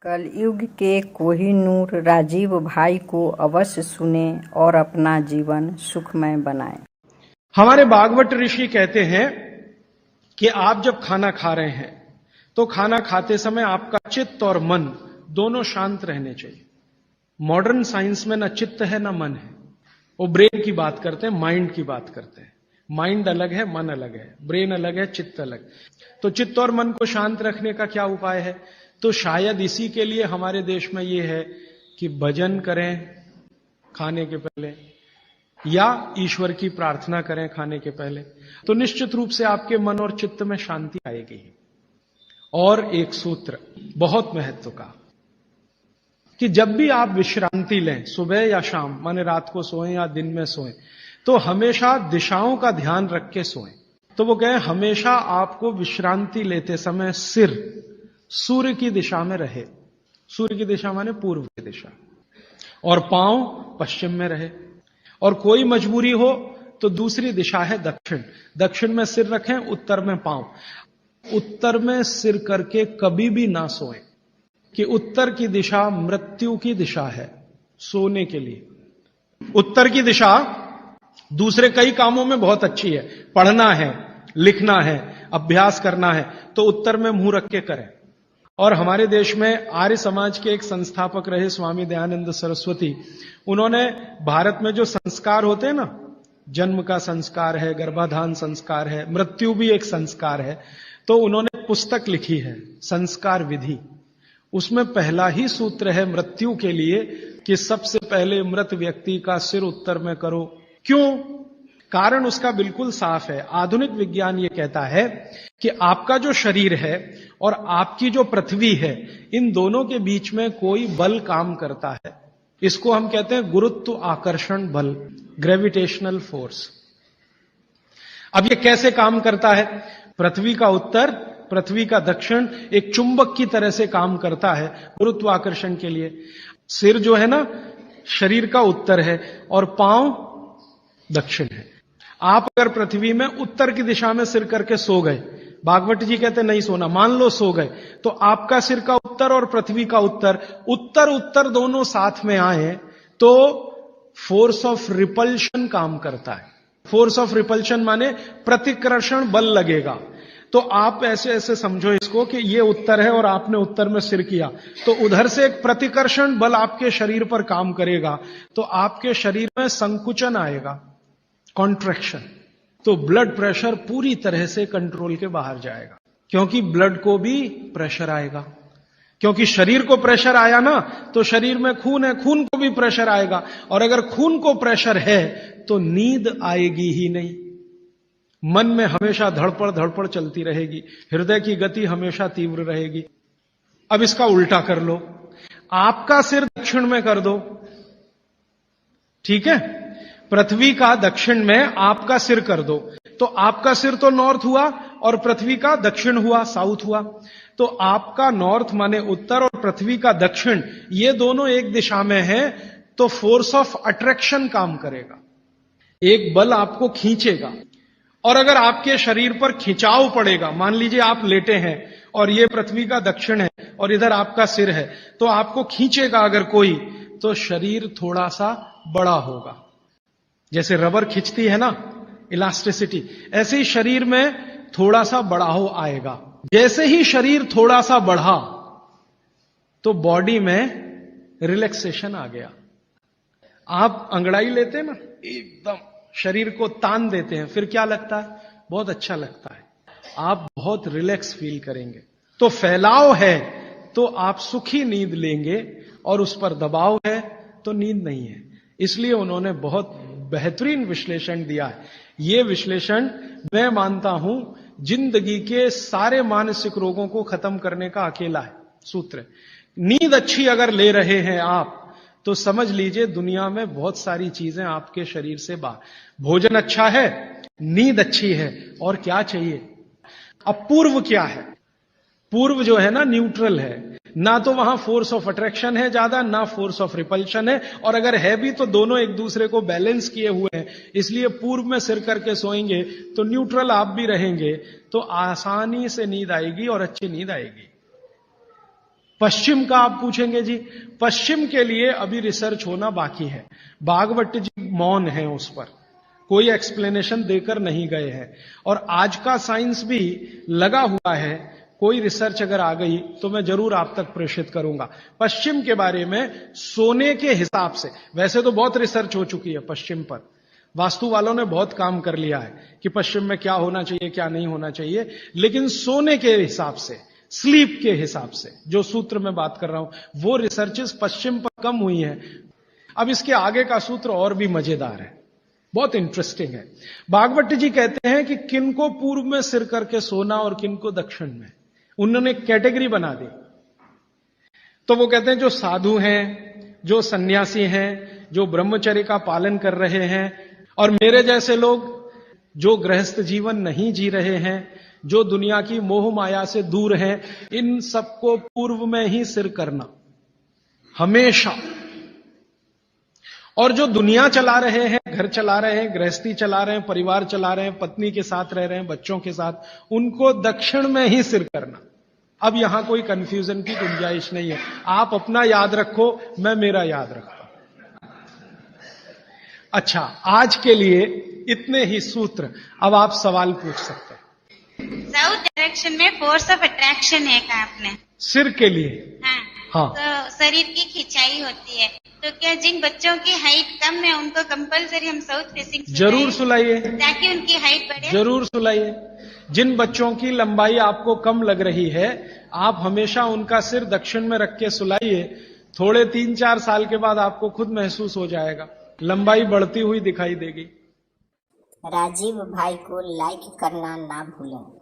कलयुग के कोहिनूर राजीव भाई को अवश्य सुने और अपना जीवन सुखमय बनाएं। हमारे भागवत ऋषि कहते हैं कि आप जब खाना खा रहे हैं तो खाना खाते समय आपका चित्त और मन दोनों शांत रहने चाहिए। मॉडर्न साइंस में न चित्त है न मन है। वो ब्रेन की बात करते हैं, माइंड की बात करते हैं। माइंड अलग है, मन अलग है, ब्रेन अलग है, चित्त अलग। तो चित्त और मन को शांत रखने का क्या उपाय है? तो शायद इसी के लिए हमारे देश में ये है कि भजन करें खाने के पहले या ईश्वर की प्रार्थना करें खाने के पहले, तो निश्चित रूप से आपके मन और चित्त में शांति आएगी। और एक सूत्र बहुत महत्व का कि जब भी आप विश्रांति लें, सुबह या शाम, माने रात को सोएं या दिन में सोएं, तो हमेशा दिशाओं का ध्यान रख के सोएं। तो वो कहें हमेशा आपको विश्रांति लेते समय सिर सूर्य की दिशा में रहे। सूर्य की दिशा माने पूर्व की दिशा, और पांव पश्चिम में रहे। और कोई मजबूरी हो तो दूसरी दिशा है दक्षिण। दक्षिण में सिर रखें, उत्तर में पांव। उत्तर में सिर करके कभी भी ना सोएं कि उत्तर की दिशा मृत्यु की दिशा है सोने के लिए। उत्तर की दिशा दूसरे कई कामों में बहुत अच्छी है, पढ़ना है, लिखना है, अभ्यास करना है, तो उत्तर में मुंह रख के करें। और हमारे देश में आर्य समाज के एक संस्थापक रहे स्वामी दयानंद सरस्वती, उन्होंने भारत में जो संस्कार होते हैं ना, जन्म का संस्कार है, गर्भाधान संस्कार है, मृत्यु भी एक संस्कार है, तो उन्होंने पुस्तक लिखी है संस्कार विधि। उसमें पहला ही सूत्र है मृत्यु के लिए कि सबसे पहले मृत व्यक्ति का सिर उत्तर में करो। क्यों? कारण उसका बिल्कुल साफ है। आधुनिक विज्ञान ये कहता है कि आपका जो शरीर है और आपकी जो पृथ्वी है, इन दोनों के बीच में कोई बल काम करता है। इसको हम कहते हैं गुरुत्व आकर्षण बल, ग्रेविटेशनल फोर्स। अब ये कैसे काम करता है? पृथ्वी का उत्तर, पृथ्वी का दक्षिण एक चुंबक की तरह से काम करता है गुरुत्वाकर्षण के लिए। सिर जो है ना, शरीर का उत्तर है और पांव दक्षिण है। आप अगर पृथ्वी में उत्तर की दिशा में सिर करके सो गए, भागवत जी कहते नहीं सोना, मान लो सो गए, तो आपका सिर का उत्तर और पृथ्वी का उत्तर, उत्तर उत्तर दोनों साथ में आए तो फोर्स ऑफ रिपल्शन काम करता है। फोर्स ऑफ रिपल्शन माने प्रतिकर्षण बल लगेगा। तो आप ऐसे ऐसे समझो इसको कि ये उत्तर है और आपने उत्तर में सिर किया, तो उधर से एक प्रतिकर्षण बल आपके शरीर पर काम करेगा, तो आपके शरीर में संकुचन आएगा, कॉन्ट्रैक्शन। तो ब्लड प्रेशर पूरी तरह से कंट्रोल के बाहर जाएगा, क्योंकि ब्लड को भी प्रेशर आएगा। क्योंकि शरीर को प्रेशर आया ना, तो शरीर में खून है, खून को भी प्रेशर आएगा, और अगर खून को प्रेशर है तो नींद आएगी ही नहीं। मन में हमेशा धड़पड़ धड़पड़ चलती रहेगी, हृदय की गति हमेशा तीव्र रहेगी। अब इसका उल्टा कर लो, आपका सिर दक्षिण में कर दो, ठीक है? पृथ्वी का दक्षिण में आपका सिर कर दो, तो आपका सिर तो नॉर्थ हुआ और पृथ्वी का दक्षिण हुआ, साउथ हुआ। तो आपका नॉर्थ माने उत्तर और पृथ्वी का दक्षिण, ये दोनों एक दिशा में हैं, तो फोर्स ऑफ अट्रैक्शन काम करेगा, एक बल आपको खींचेगा। और अगर आपके शरीर पर खिंचाव पड़ेगा, मान लीजिए आप लेटे हैं और ये पृथ्वी का दक्षिण है और इधर आपका सिर है, तो आपको खींचेगा अगर कोई, तो शरीर थोड़ा सा बड़ा होगा। जैसे रबर खींचती है ना, इलास्टिसिटी, ऐसे ही शरीर में थोड़ा सा बढ़ाव आएगा। जैसे ही शरीर थोड़ा सा बढ़ा तो बॉडी में रिलैक्सेशन आ गया। आप अंगड़ाई लेते हैं ना, एकदम शरीर को तान देते हैं, फिर क्या लगता है? बहुत अच्छा लगता है, आप बहुत रिलैक्स फील करेंगे। तो फैलाव है तो आप सुखी नींद लेंगे, और उस पर दबाव है तो नींद नहीं है। इसलिए उन्होंने बहुत बेहतरीन विश्लेषण दिया है। यह विश्लेषण मैं मानता हूं जिंदगी के सारे मानसिक रोगों को खत्म करने का अकेला है सूत्र। नींद अच्छी अगर ले रहे हैं आप, तो समझ लीजिए दुनिया में बहुत सारी चीजें आपके शरीर से बाहर। भोजन अच्छा है, नींद अच्छी है, और क्या चाहिए? अब पूर्व क्या है? पूर्व जो है ना, न्यूट्रल है। ना तो वहां फोर्स ऑफ अट्रैक्शन है ज्यादा, ना फोर्स ऑफ रिपल्शन है, और अगर है भी तो दोनों एक दूसरे को बैलेंस किए हुए हैं। इसलिए पूर्व में सिर करके सोएंगे तो न्यूट्रल आप भी रहेंगे, तो आसानी से नींद आएगी और अच्छी नींद आएगी। पश्चिम का आप पूछेंगे जी, पश्चिम के लिए अभी रिसर्च होना बाकी है। भागवत जी मौन है उस पर, कोई एक्सप्लेनेशन देकर नहीं गए हैं। और आज का साइंस भी लगा हुआ है, कोई रिसर्च अगर आ गई तो मैं जरूर आप तक प्रेषित करूंगा। पश्चिम के बारे में सोने के हिसाब से, वैसे तो बहुत रिसर्च हो चुकी है पश्चिम पर, वास्तु वालों ने बहुत काम कर लिया है कि पश्चिम में क्या होना चाहिए क्या नहीं होना चाहिए, लेकिन सोने के हिसाब से, स्लीप के हिसाब से जो सूत्र में बात कर रहा हूं, वो रिसर्चेस पश्चिम पर कम हुई हैं। अब इसके आगे का सूत्र और भी मजेदार है, बहुत इंटरेस्टिंग है। भागवत जी कहते हैं कि किनको पूर्व में सिर करके सोना और किनको दक्षिण में, उन्होंने कैटेगरी बना दी। तो वो कहते हैं जो साधु हैं, जो सन्यासी हैं, जो ब्रह्मचर्य का पालन कर रहे हैं, और मेरे जैसे लोग जो गृहस्थ जीवन नहीं जी रहे हैं, जो दुनिया की मोह माया से दूर हैं, इन सबको पूर्व में ही सिर करना हमेशा। और जो दुनिया चला रहे हैं, घर चला रहे हैं, गृहस्थी चला रहे हैं, परिवार चला रहे हैं, पत्नी के साथ रह रहे हैं, बच्चों के साथ, उनको दक्षिण में ही सिर करना। अब यहां कोई कंफ्यूजन की गुंजाइश नहीं है। आप अपना याद रखो, मैं मेरा याद रखता हूं। अच्छा, आज के लिए इतने ही सूत्र। अब आप सवाल पूछ सकते हैं। साउथ डायरेक्शन में फोर्स ऑफ अट्रैक्शन है कहा आपने? सिर के लिए? हाँ। तो शरीर की खिंचाई होती है, तो क्या जिन बच्चों की हाइट कम है उनको कंपलसरी हम साउथ फेसिंग जरूर सुलाइए, ताकि उनकी हाइट बढ़े? जरूर सुलाइए। जिन बच्चों की लंबाई आपको कम लग रही है, आप हमेशा उनका सिर दक्षिण में रख के सुलाइए। थोड़े 3-4 साल के बाद आपको खुद महसूस हो जाएगा, लंबाई बढ़ती हुई दिखाई देगी। राजीव भाई को लाइक करना ना भूलें।